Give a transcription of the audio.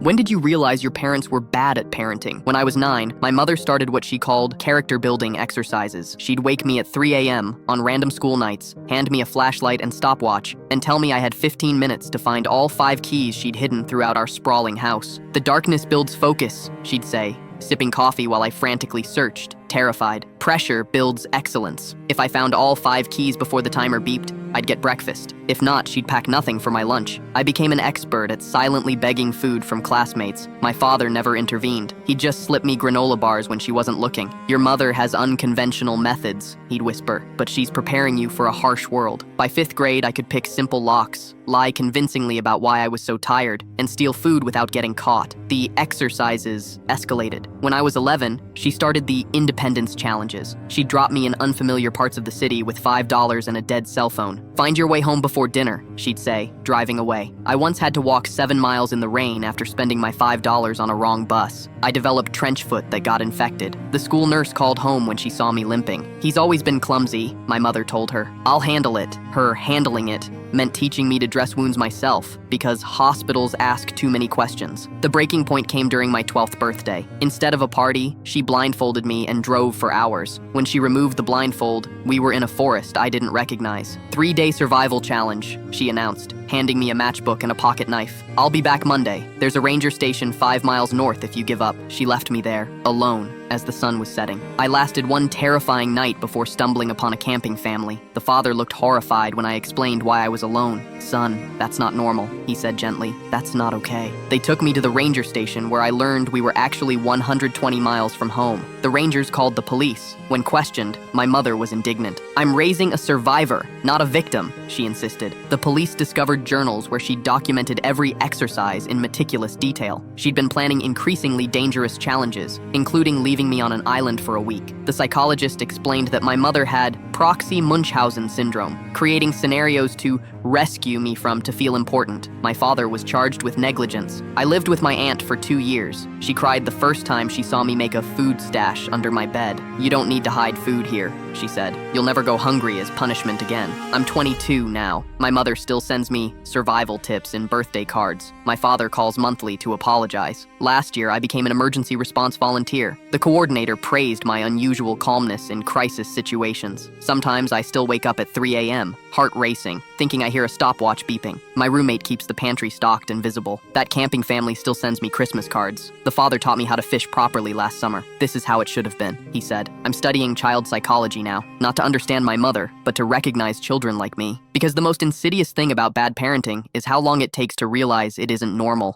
When did you realize your parents were bad at parenting? When I was 9, my mother started what she called character-building exercises. She'd wake me at 3 a.m. on random school nights, hand me a flashlight and stopwatch, and tell me I had 15 minutes to find all 5 keys she'd hidden throughout our sprawling house. "The darkness builds focus," she'd say, sipping coffee while I frantically searched, terrified. "Pressure builds excellence." If I found all 5 keys before the timer beeped, I'd get breakfast. If not, she'd pack nothing for my lunch. I became an expert at silently begging food from classmates. My father never intervened. He'd just slip me granola bars when she wasn't looking. "Your mother has unconventional methods," he'd whisper, "but she's preparing you for a harsh world." By 5th grade, I could pick simple locks, lie convincingly about why I was so tired, and steal food without getting caught. The exercises escalated. When I was 11, she started the independence challenges. She'd drop me in unfamiliar parts of the city with $5 and a dead cell phone. "Find your way home before dinner," she'd say, driving away. I once had to walk 7 miles in the rain after spending my $5 on a wrong bus. I developed trench foot that got infected. The school nurse called home when she saw me limping. "He's always been clumsy," my mother told her. "I'll handle it." Her handling it meant teaching me to dress wounds myself, because hospitals ask too many questions. The breaking point came during my 12th birthday. Instead of a party, she blindfolded me and drove for hours. When she removed the blindfold, we were in a forest I didn't recognize. "3-day survival challenge," she announced, handing me a matchbook and a pocket knife. "I'll be back Monday. There's a ranger station 5 miles north if you give up." She left me there, alone, as the sun was setting. I lasted one terrifying night before stumbling upon a camping family. The father looked horrified when I explained why I was alone. "Son, that's not normal," he said gently. "That's not okay." They took me to the ranger station where I learned we were actually 120 miles from home. The rangers called the police. When questioned, my mother was indignant. "I'm raising a survivor, not a victim," she insisted. The police discovered journals where she documented every exercise in meticulous detail. She'd been planning increasingly dangerous challenges, including leaving me on an island for a week. The psychologist explained that my mother had proxy Munchausen syndrome, creating scenarios to rescue me from to feel important. My father was charged with negligence. I lived with my aunt for 2 years. She cried the first time she saw me make a food stash under my bed. "You don't need to hide food here," she said. "You'll never go hungry as punishment again." I'm 22 now. My mother still sends me survival tips and birthday cards. My father calls monthly to apologize. Last year, I became an emergency response volunteer. The coordinator praised my unusual calmness in crisis situations. Sometimes I still wake up at 3 a.m., heart racing, thinking I hear a stopwatch beeping. My roommate keeps the pantry stocked and visible. That camping family still sends me Christmas cards. The father taught me how to fish properly last summer. "This is how it should have been," he said. "I'm studying child psychology now, not to understand my mother, but to recognize children like me. Because the most insidious thing about bad parenting is how long it takes to realize it isn't normal."